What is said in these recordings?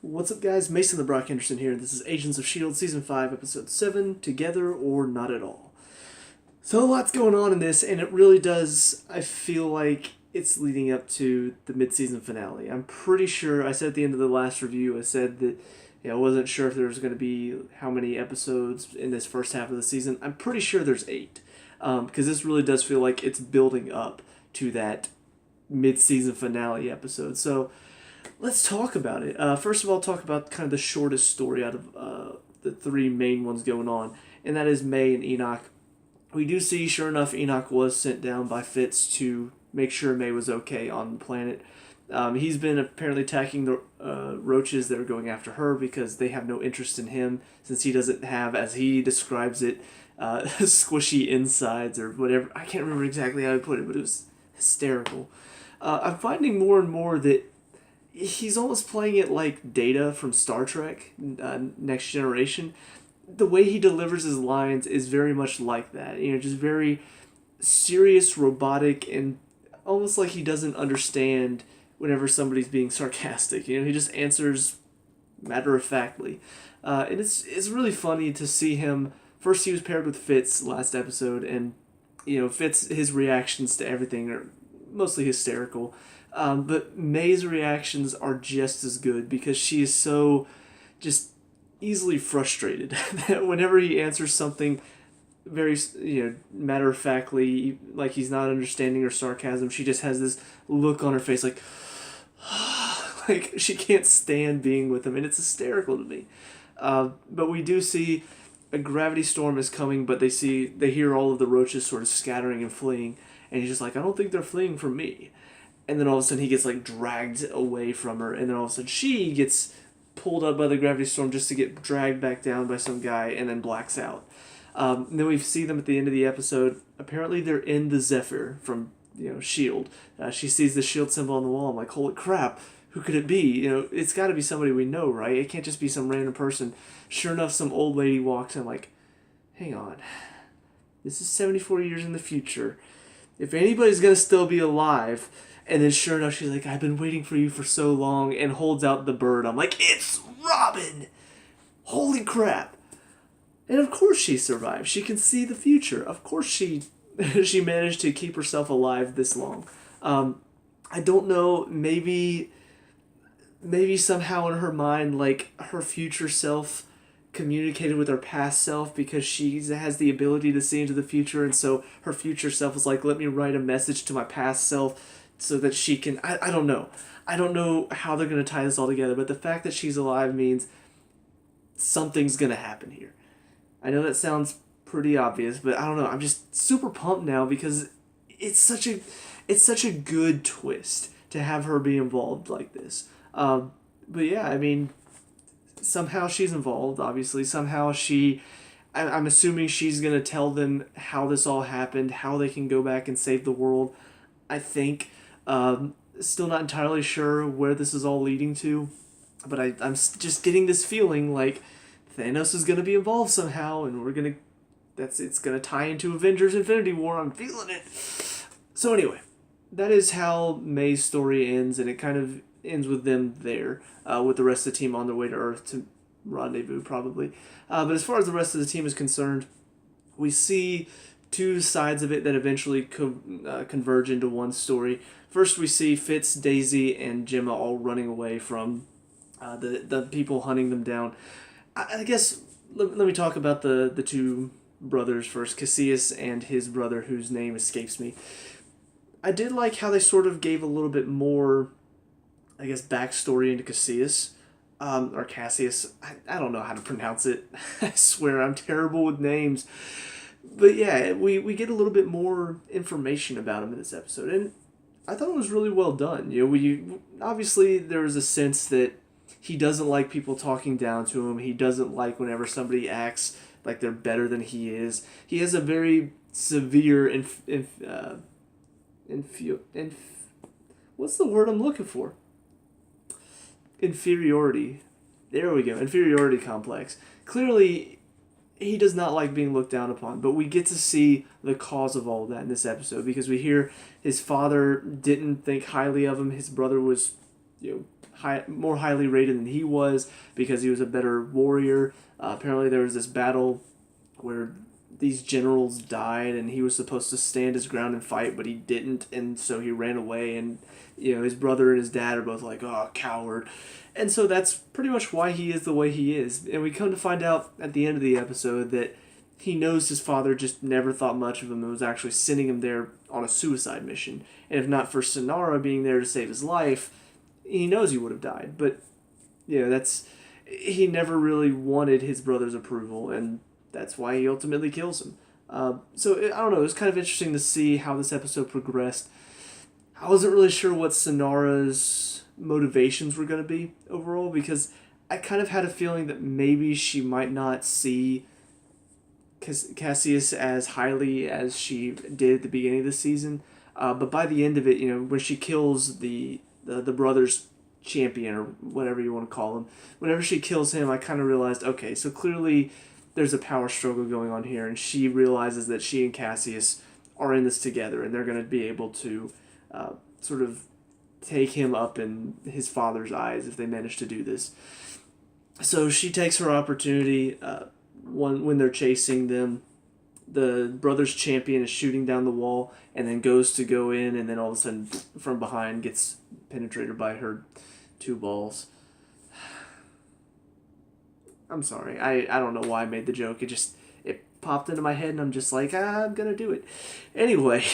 What's up, guys? Mason the Brock Henderson here. This is Agents of S.H.I.E.L.D. Season 5, Episode 7, Together or Not at All. So, a lot's going on in this, and it really does, I feel like it's leading up to the mid-season finale. I'm pretty sure, I said at the end of the last review, I said that I wasn't sure if there was going to be how many episodes in this first half of the season. I'm pretty sure there's 8, because this really does feel like it's building up to that mid-season finale episode. So, let's talk about it. First of all, talk about kind of the shortest story out of the three main ones going on, and that is May and Enoch. We do see, sure enough, Enoch was sent down by Fitz to make sure May was okay on the planet. He's been apparently attacking the roaches that are going after her because they have no interest in him, since he doesn't have, as he describes it, squishy insides or whatever. I can't remember exactly how he put it, but it was hysterical. I'm finding more and more that he's almost playing it like Data from Star Trek, Next Generation. The way he delivers his lines is very much like that. Just very serious, robotic, and almost like he doesn't understand whenever somebody's being sarcastic. He just answers matter-of-factly. And it's really funny to see him. First, he was paired with Fitz last episode, and, Fitz, his reactions to everything are mostly hysterical. But May's reactions are just as good because she is so just easily frustrated that whenever he answers something very, matter-of-factly, like he's not understanding her sarcasm, she just has this look on her face like, like she can't stand being with him, and it's hysterical to me. But we do see a gravity storm is coming, but they hear all of the roaches sort of scattering and fleeing, and he's just like, I don't think they're fleeing from me. And then all of a sudden he gets dragged away from her, and then all of a sudden she gets pulled up by the gravity storm just to get dragged back down by some guy, and then blacks out. And then we see them at the end of the episode. Apparently they're in the Zephyr from S.H.I.E.L.D. She sees the S.H.I.E.L.D. symbol on the wall. I'm like, holy crap, who could it be? It's got to be somebody we know, right? It can't just be some random person. Sure enough, some old lady walks in. I'm like, hang on, this is 74 years in the future. If anybody's gonna still be alive. And then sure enough, she's like, I've been waiting for you for so long, and holds out the bird. I'm like, it's Robin! Holy crap! And of course she survived. She can see the future. Of course she managed to keep herself alive this long. I don't know, maybe somehow in her mind, her future self communicated with her past self because she has the ability to see into the future, and so her future self was like, let me write a message to my past self so that she can... I don't know. I don't know how they're going to tie this all together, but the fact that she's alive means something's going to happen here. I know that sounds pretty obvious, but I don't know. I'm just super pumped now because it's such a good twist to have her be involved like this. But yeah, I mean, somehow she's involved, obviously. Somehow I'm assuming she's going to tell them how this all happened, how they can go back and save the world, I think. Still not entirely sure where this is all leading to, but I'm just getting this feeling like Thanos is going to be involved somehow, and it's going to tie into Avengers Infinity War. I'm feeling it. So anyway, that is how May's story ends, and it kind of ends with them there, with the rest of the team on their way to Earth to rendezvous, probably. But as far as the rest of the team is concerned, we see two sides of it that eventually converge into one story. First, we see Fitz, Daisy, and Gemma all running away from the people hunting them down. I guess let me talk about the two brothers first, Cassius and his brother, whose name escapes me. I did like how they sort of gave a little bit more, I guess, backstory into Cassius. Or Cassius. I don't know how to pronounce it. I swear I'm terrible with names. But yeah, we get a little bit more information about him in this episode, and I thought it was really well done. Obviously there was a sense that he doesn't like people talking down to him. He doesn't like whenever somebody acts like they're better than he is. He has a very severe what's the word I'm looking for? Inferiority. There we go. Inferiority complex. Clearly, he does not like being looked down upon, but we get to see the cause of all of that in this episode because we hear his father didn't think highly of him. His brother was, more highly rated than he was because he was a better warrior. Apparently there was this battle where these generals died and he was supposed to stand his ground and fight, but he didn't, and so he ran away, and his brother and his dad are both like, oh, coward. And so that's pretty much why he is the way he is. And we come to find out at the end of the episode that he knows his father just never thought much of him and was actually sending him there on a suicide mission. And if not for Sonara being there to save his life, he knows he would have died. But he never really wanted his brother's approval, and that's why he ultimately kills him. So I don't know, it was kind of interesting to see how this episode progressed. I wasn't really sure what Sonara's motivations were going to be overall, because I kind of had a feeling that maybe she might not see Cassius as highly as she did at the beginning of the season. But by the end of it, when she kills the brother's champion, or whatever you want to call him, whenever she kills him, I kind of realized, okay, so clearly there's a power struggle going on here, and she realizes that she and Cassius are in this together, and they're going to be able to sort of take him up in his father's eyes if they manage to do this. So she takes her opportunity. When they're chasing them, the brother's champion is shooting down the wall and then goes to go in, and then all of a sudden from behind gets penetrated by her 2 balls. I'm sorry. I don't know why I made the joke. It popped into my head, and I'm just like, I'm gonna do it. Anyway,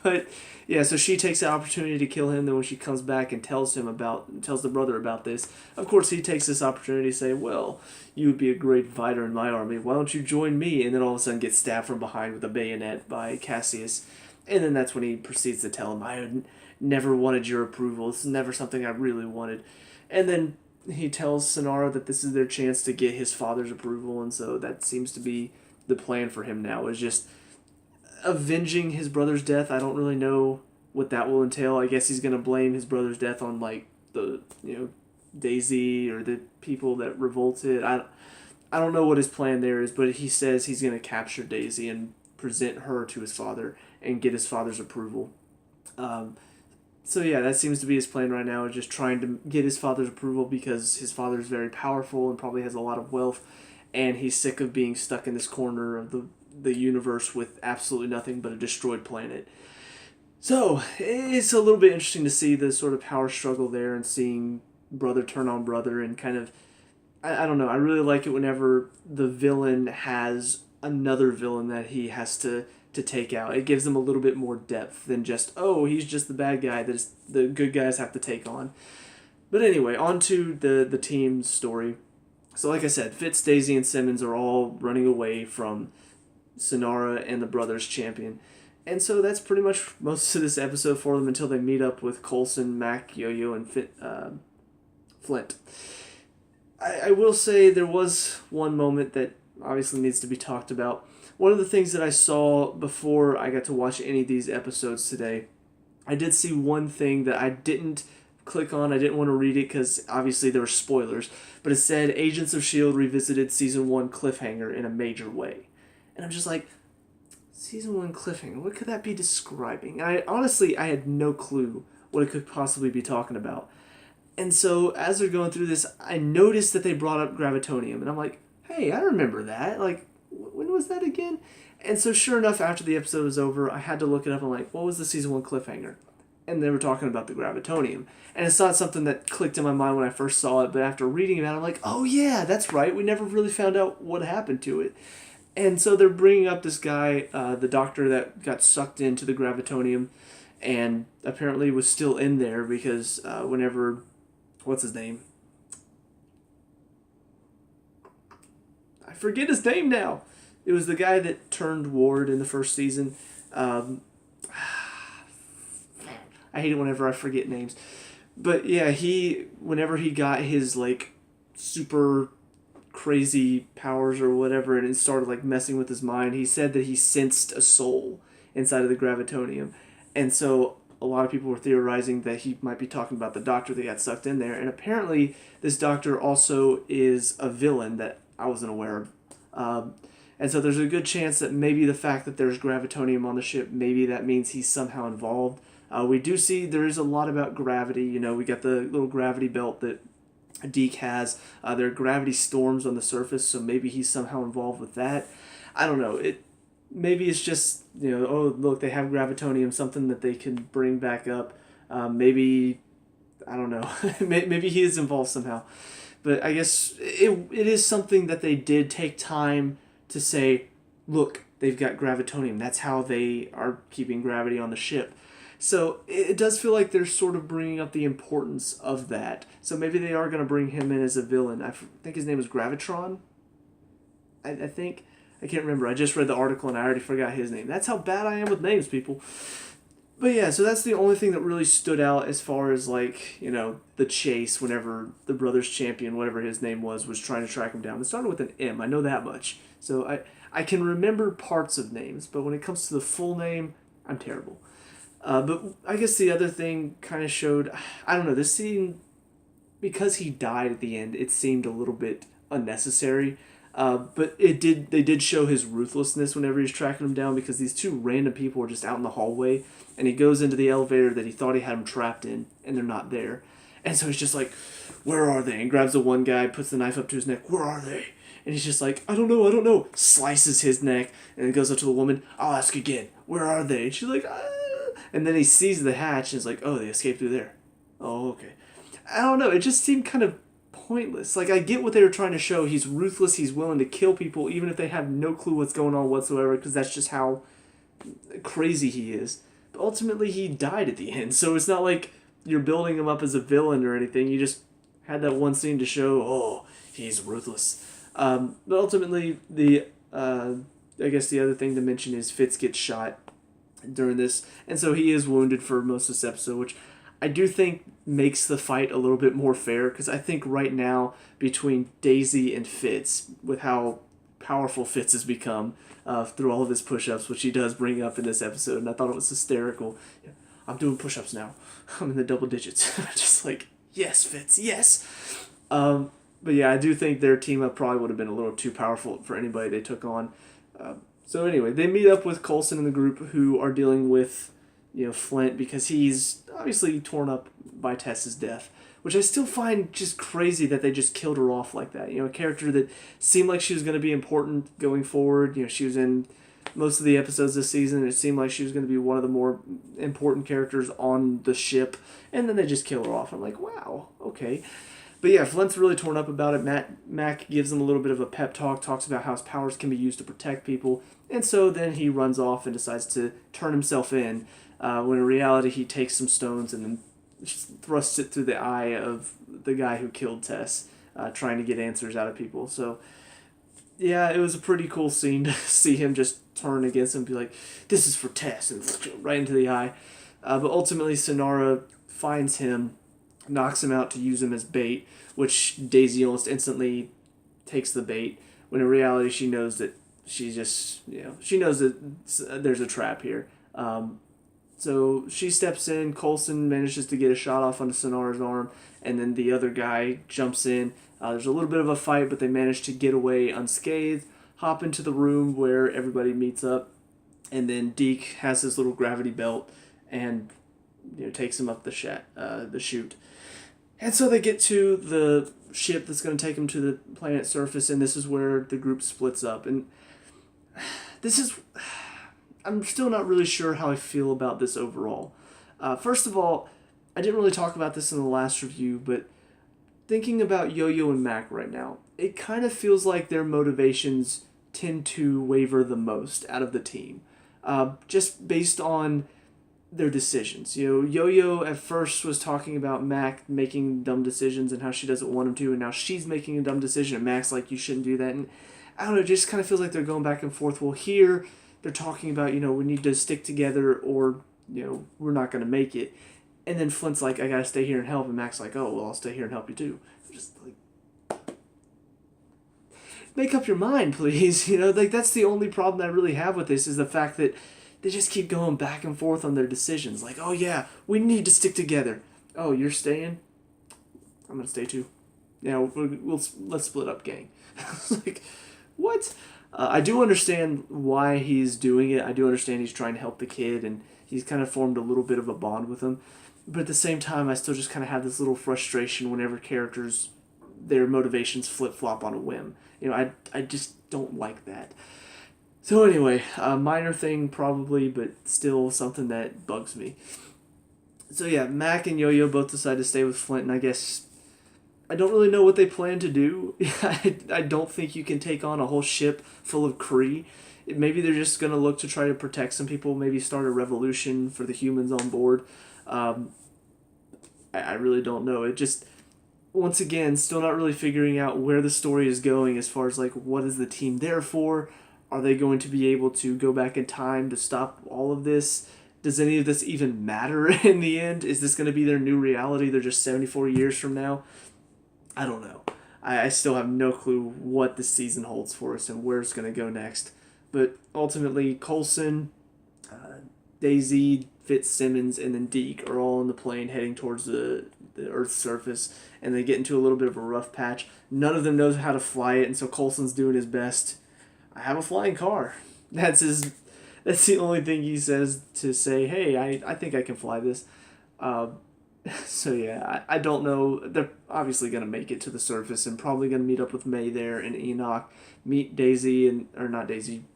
but yeah, so she takes the opportunity to kill him. Then when she comes back and tells the brother about this, of course he takes this opportunity to say, well, you would be a great fighter in my army. Why don't you join me? And then all of a sudden gets stabbed from behind with a bayonet by Cassius. And then that's when he proceeds to tell him, I never wanted your approval. This is never something I really wanted. And then he tells Sonara that this is their chance to get his father's approval, and so that seems to be the plan for him now, is just avenging his brother's death. I don't really know what that will entail. I guess he's going to blame his brother's death on, like, the, Daisy or the people that revolted. I don't know what his plan there is, but he says he's going to capture Daisy and present her to his father and get his father's approval. So yeah, that seems to be his plan right now, is just trying to get his father's approval because his father is very powerful and probably has a lot of wealth, and he's sick of being stuck in this corner of the universe with absolutely nothing but a destroyed planet. So it's a little bit interesting to see the sort of power struggle there and seeing brother turn on brother, and kind of, I don't know, I really like it whenever the villain has another villain that he has to take out. It gives them a little bit more depth than just, oh, he's just the bad guy that the good guys have to take on. But anyway, on to the team's story. So like I said, Fitz, Daisy, and Simmons are all running away from Sonara and the brothers champion. And so that's pretty much most of this episode for them until they meet up with Coulson, Mac, Yo-Yo, and Flint. I will say there was one moment that obviously needs to be talked about. One of the things that I saw before I got to watch any of these episodes today, I did see one thing that I didn't click on. I didn't want to read it because obviously there were spoilers, but it said Agents of S.H.I.E.L.D. revisited Season 1 cliffhanger in a major way. And I'm just like, Season 1 cliffhanger, what could that be describing? I had no clue what it could possibly be talking about. And so as they're going through this, I noticed that they brought up Gravitonium, and I'm like, hey, I remember that. Like, when was that again? And so sure enough, after the episode was over, I had to look it up and like, what was the Season 1 cliffhanger? And they were talking about the Gravitonium. And it's not something that clicked in my mind when I first saw it, but after reading about it, I'm like, oh yeah, that's right. We never really found out what happened to it. And so they're bringing up this guy, the doctor that got sucked into the Gravitonium and apparently was still in there because whenever, what's his name? I forget his name now. It was the guy that turned Ward in the first season. I hate it whenever I forget names. But yeah, whenever he got his like super crazy powers or whatever, and it started like messing with his mind, he said that he sensed a soul inside of the Gravitonium. And so a lot of people were theorizing that he might be talking about the doctor that got sucked in there. And apparently this doctor also is a villain that I wasn't aware of. And so there's a good chance that maybe the fact that there's Gravitonium on the ship, maybe that means he's somehow involved. We do see there is a lot about gravity. You know, we got the little gravity belt that Deke has. There are gravity storms on the surface, so maybe he's somehow involved with that. I don't know. Maybe it's just, you know, oh, look, they have gravitonium, something that they can bring back up. Maybe, I don't know. Maybe he is involved somehow. But I guess it is something that they did take time to say, look, they've got gravitonium. That's how they are keeping gravity on the ship. So it does feel like they're sort of bringing up the importance of that. So maybe they are going to bring him in as a villain. I think his name is Gravitron. I think. I can't remember. I just read the article and I already forgot his name. That's how bad I am with names, people. But yeah, so that's the only thing that really stood out as far as, like, you know, the chase whenever the Brothers Champion, whatever his name was trying to track him down. It started with an M. I know that much. So I can remember parts of names, but when it comes to the full name, I'm terrible. But I guess the other thing kind of showed, I don't know, this scene, because he died at the end, it seemed a little bit unnecessary. But they did show his ruthlessness whenever he's tracking him down, because these two random people are just out in the hallway, and he goes into the elevator that he thought he had him trapped in, and they're not there. And so he's just like, where are they? And grabs the one guy, puts the knife up to his neck, where are they? And he's just like, I don't know. Slices his neck, and then goes up to the woman, I'll ask again, where are they? And she's like, ah. And then he sees the hatch, and is like, oh, they escaped through there. Oh, okay. I don't know, it just seemed kind of pointless. Like, I get what they were trying to show. He's ruthless, he's willing to kill people, even if they have no clue what's going on whatsoever, because that's just how crazy he is. But ultimately, he died at the end, so it's not like you're building him up as a villain or anything. You just had that one scene to show, oh, he's ruthless. But ultimately, I guess the other thing to mention is Fitz gets shot during this, and so he is wounded for most of this episode, which I do think makes the fight a little bit more fair, because I think right now, between Daisy and Fitz, with how powerful Fitz has become through all of his push-ups, which he does bring up in this episode, and I thought it was hysterical. I'm doing push-ups now. I'm in the double digits. Just like, yes, Fitz, yes! But yeah, I do think their team-up probably would have been a little too powerful for anybody they took on. So anyway, they meet up with Coulson and the group, who are dealing with, you know, Flint, because he's obviously torn up by Tess's death, which I still find just crazy that they just killed her off like that. You know, a character that seemed like she was going to be important going forward. You know, she was in most of the episodes this season, and it seemed like she was going to be one of the more important characters on the ship, and then they just kill her off. I'm like, wow, okay. But yeah, Flint's really torn up about it. Mac gives him a little bit of a pep talk, talks about how his powers can be used to protect people, and so then he runs off and decides to turn himself in, when in reality he takes some stones and then thrusts it through the eye of the guy who killed Tess, trying to get answers out of people. So yeah, it was a pretty cool scene to see him just turn against him and be like, this is for Tess, and right into the eye. But ultimately Sonara finds him, knocks him out to use him as bait, which Daisy almost instantly takes the bait, when in reality she knows that she knows that there's a trap here. So she steps in, Coulson manages to get a shot off onto Sonara's arm, and then the other guy jumps in. There's a little bit of a fight, but they manage to get away unscathed, hop into the room where everybody meets up, and then Deke has his little gravity belt and, you know, takes him up the chute. And so they get to the ship that's going to take them to the planet's surface, and this is where the group splits up. And I'm still not really sure how I feel about this overall. First of all, I didn't really talk about this in the last review, but thinking about Yo-Yo and Mac right now, it kind of feels like their motivations tend to waver the most out of the team. Just based on their decisions. You know, Yo-Yo at first was talking about Mac making dumb decisions and how she doesn't want him to, and now she's making a dumb decision, and Mac's like, you shouldn't do that. And I don't know, it just kind of feels like they're going back and forth. Well, here they're talking about, you know, we need to stick together or, you know, we're not going to make it. And then Flint's like, I got to stay here and help. And Mac's like, oh, well, I'll stay here and help you too. Just like, make up your mind, please. You know, like, that's the only problem I really have with this, is the fact that they just keep going back and forth on their decisions. Like, oh yeah, we need to stick together. Oh, you're staying? I'm going to stay too. Yeah, let's split up, gang. Like, what? I do understand why he's doing it. I do understand he's trying to help the kid, and he's kind of formed a little bit of a bond with him. But at the same time, I still just kind of have this little frustration whenever characters, their motivations flip-flop on a whim. I just don't like that. So anyway, a minor thing probably, but still something that bugs me. So yeah, Mac and Yo-Yo both decide to stay with Flint, and I guess I don't really know what they plan to do. I don't think you can take on a whole ship full of Kree. Maybe they're just going to look to try to protect some people, maybe start a revolution for the humans on board. I really don't know. It just, once again, still not really figuring out where the story is going as far as, like, what is the team there for? Are they going to be able to go back in time to stop all of this? Does any of this even matter in the end? Is this going to be their new reality? They're just 74 years from now? I don't know. I still have no clue what this season holds for us and where it's going to go next. But ultimately, Coulson, Daisy, Fitzsimmons, and then Deke are all on the plane heading towards the Earth's surface, and they get into a little bit of a rough patch. None of them knows how to fly it, and so Coulson's doing his best. I have a flying car. That's the only thing he says to say, hey, I think I can fly this. So yeah, I don't know. They're obviously going to make it to the surface and probably going to meet up with May there and Enoch, meet Daisy,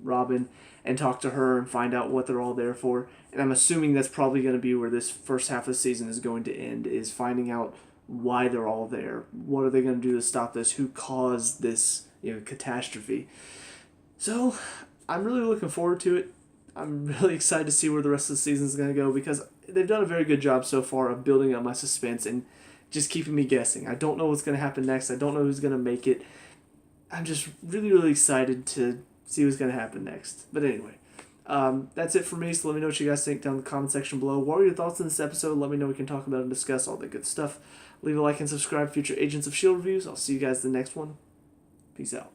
Robin, and talk to her and find out what they're all there for. And I'm assuming that's probably going to be where this first half of the season is going to end, is finding out why they're all there. What are they going to do to stop this? Who caused this, catastrophe? So I'm really looking forward to it. I'm really excited to see where the rest of the season is going to go, because they've done a very good job so far of building up my suspense and just keeping me guessing. I don't know what's going to happen next. I don't know who's going to make it. I'm just really, really excited to see what's going to happen next. But anyway, that's it for me. So let me know what you guys think down in the comment section below. What were your thoughts on this episode? Let me know. We can talk about it and discuss all that good stuff. Leave a like and subscribe for future Agents of S.H.I.E.L.D. reviews. I'll see you guys in the next one. Peace out.